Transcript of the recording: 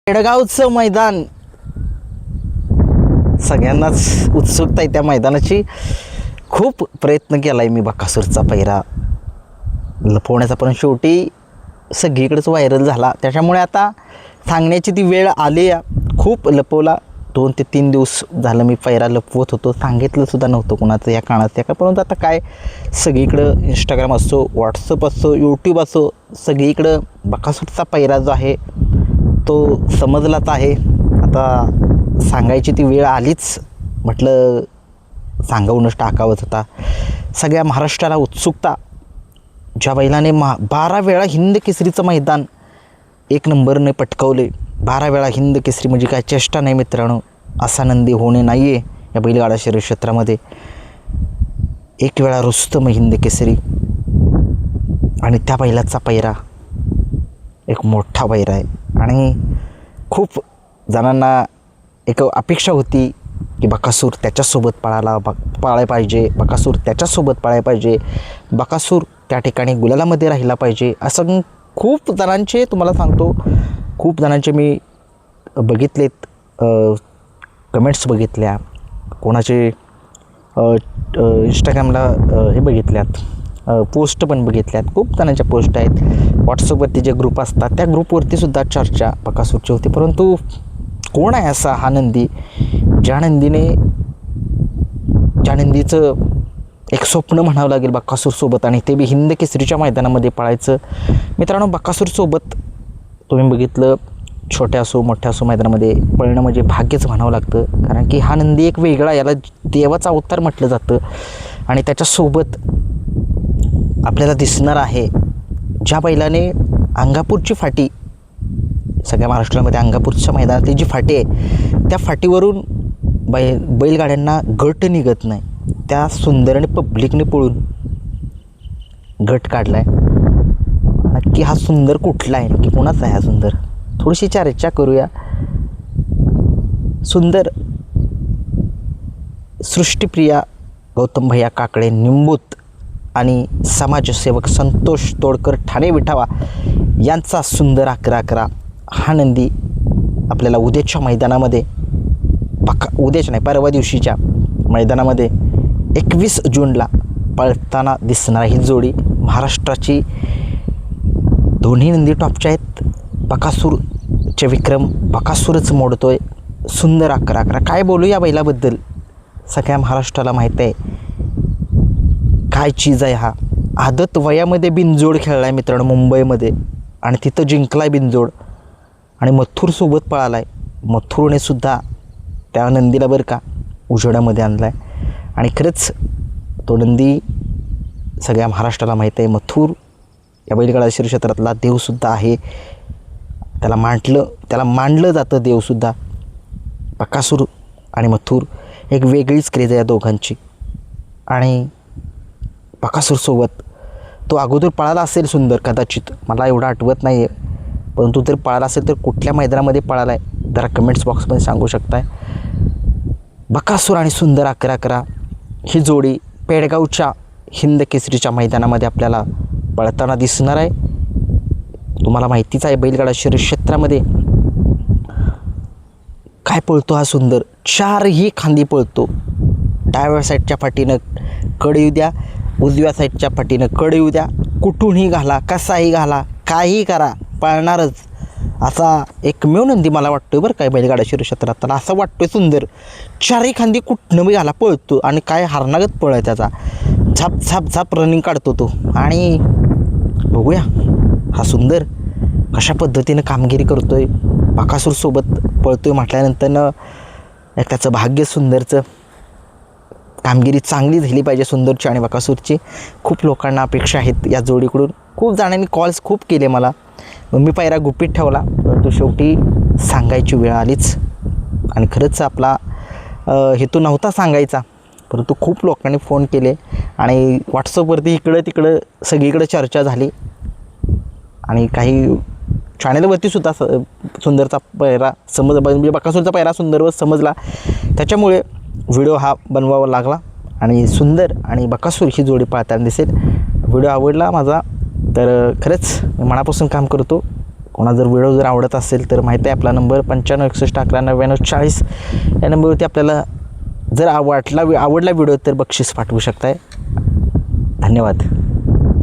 पेडगावचं मैदान सगळ्यांनाच उत्सुकता आहे त्या मैदानाची. खूप प्रयत्न केला आहे मी बकासूरचा पैरा लपवण्याचा, पण शेवटी सगळीकडेच व्हायरल झाला. त्याच्यामुळे आता सांगण्याची ती वेळ आली आहे. खूप लपवला, 2 ते 3 दिवस झालं मी पैरा लपवत होतो, सांगितलंसुद्धा नव्हतं कोणाचं या कानात त्या का. परंतु आता काय सगळीकडं इंस्टाग्राम असो, व्हॉट्सअप असो, यूट्यूब असो, सगळीकडं बकासूरचा पैरा जो आहे तो समजलाच आहे. आता सांगायची ती वेळ आलीच, म्हटलं सांगूनच टाकावंच. होता सगळ्या महाराष्ट्राला उत्सुकता. ज्या बैलाने 12 वेळा हिंद केसरीचं मैदान 1 नंबरने पटकावले, 12 वेळा हिंद केसरी म्हणजे काय चेष्टा नाही मित्रांनो. असा नंदी होणे नाही आहे या बैलगाडा शर्यत क्षेत्रामध्ये. 1 वेळा रुस्तम हिंद केसरी, आणि त्या बैलाचा पैरा एक मोठा पैरा आहे. आणि खूप जणांना एक अपेक्षा होती की बकासूर त्याच्यासोबत पाळायला पाहिजे, बकासूर त्याच्यासोबत पाळायला पाहिजे, बकासूर त्या ठिकाणी गुलालामध्ये राहिला पाहिजे. असं खूप जणांचे, तुम्हाला सांगतो, खूप जणांचे मी बघितलेत, कमेंट्स बघितल्या, कोणाचे इंस्टाग्रामला हे बघितल्यात, पोस्ट पण बघितल्यात. खूप जणांच्या पोस्ट आहेत. व्हॉट्सअपवरती जे ग्रुप असतात त्या ग्रुपवरतीसुद्धा चर्चा बकासूरची होती. परंतु कोण आहे असा हा नंदी, ज्या नंदीचं एक स्वप्न म्हणावं लागेल बकासूरसोबत, आणि ते बी हिंद केसरीच्या मैदानामध्ये पळायचं. मित्रांनो, बकासूरसोबत तुम्ही बघितलं, छोट्या असो मोठ्या असो मैदानामध्ये पळणं म्हणजे भाग्यच म्हणावं लागतं. कारण की हा नंदी एक वेगळा, याला देवाचा अवतार म्हटलं जातं. आणि त्याच्यासोबत आपल्याला दिसणार आहे ज्या बैलाने अंगापूरची फाटी, सगळ्या महाराष्ट्रामध्ये अंगापूरच्या मैदानातली जी फाटी आहे त्या फाटीवरून बैलगाड्यांना गट निघत नाही. त्या सुंदरने पब्लिकने पळून गट काढला आहे. नक्की हा सुंदर कुठला आहे, नक्की कोणाचा आहे हा सुंदर, थोडीशी चर्चा करूया. सुंदर सृष्टीप्रिया गौतम भैया काकडे निंबूत आणि समाजसेवक संतोष तोडकर ठाणे विठावा यांचा सुंदर 11-11 हा नंदी आपल्याला उद्याच्या मैदानामध्ये, उद्याच्या नाही परवा दिवशीच्या मैदानामध्ये 21 जूनला पळताना दिसणार. ही जोडी महाराष्ट्राची दोन्ही नंदी टॉपच्या आहेत. बकासूरचे विक्रम बकासूरच मोडतोय. सुंदर 11-11 काय बोलू या बैलाबद्दल, सगळ्या महाराष्ट्राला माहीत आहे काय चीज आहे हा. आदत वयामध्ये बिनजोड खेळला आहे मित्रांनो मुंबईमध्ये, आणि तिथं जिंकला आहे बिनजोड, आणि मथुरसोबत पळाला आहे. मथुरने सुद्धा त्या नंदीला बरं का उजेडामध्ये आणला आहे. आणि खरंच तो नंदी सगळ्या महाराष्ट्राला माहीत आहे. मथुर या बैलगाडा शर्यत क्षेत्रातला देवसुद्धा आहे. त्याला मांडलं जातं देवसुद्धा. बकासूर आणि मथुर एक वेगळीच क्रेज आहे या दोघांची. आणि बकासूरसोबत तो अगोदर पळाला असेल सुंदर, कदाचित मला एवढं आठवत नाही आहे, परंतु जर पळाला असेल तर कुठल्या मैदानामध्ये पळाला आहे जरा कमेंट्स बॉक्समध्ये सांगू शकताय. बकासूर आणि सुंदर 11-11 ही जोडी पेडगावच्या हिंद केसरीच्या मैदानामध्ये आपल्याला पळताना दिसणार आहे. तुम्हाला माहितीच आहे बैलगाडा शर्यत क्षेत्रामध्ये काय पळतो हा सुंदर, 4ही खांदी पळतो. डाव्या साईडच्या फाटीनं कड येऊ द्या, उजव्या साईडच्या फाटीनं कड येऊ द्या, कुठूनही घाला, कसाही घाला, काही करा, पळणारच. असा एकमेव नंदी मला वाटतोय बरं काय बैलगाडा शर्यत क्षेत्रात, त्याला असं वाटतोय सुंदर 4ही खांदी कुठनं बी घाला पळतो. आणि काय हारणागत पळ आहे त्याचा, झाप झाप झाप रनिंग काढतो तो. आणि बघूया हा सुंदर कशा पद्धतीनं कामगिरी करतोय, बकासूरसोबत पळतोय म्हटल्यानंतर एक त्याचं भाग्य. सुंदरचं कामगिरी चांगली झाली पाहिजे सुंदरची आणि बकासूरची. खूप लोकांना अपेक्षा आहेत या जोडीकडून. खूप जणांनी कॉल्स खूप केले मला, मग मी पैरा गुपित ठेवला, परंतु शेवटी सांगायची वेळ आलीच. आणि खरंच आपला हेतू नव्हता सांगायचा, परंतु खूप लोकांनी फोन केले आणि व्हॉट्सअपवरती इकडं तिकडं सगळीकडे चर्चा झाली. आणि काही चॅनलवरतीसुद्धा सुंदरचा पैरा म्हणजे बकासूरचा पैरा सुंदरवर समजला, त्याच्यामुळे व्हिडिओ हा बनवावा लागला. आणि सुंदर आणि बकासूर ही जोडी पाळताना दिसेल. व्हिडिओ आवडला माझा तर खरंच मनापासून काम करतो. कोणा जर व्हिडिओ जर आवडत असेल तर माहीत आहे आपला नंबर 9561119940 या नंबरवरती आपल्याला जर आवडला व्हिडिओ तर बक्षीस पाठवू शकताय. धन्यवाद.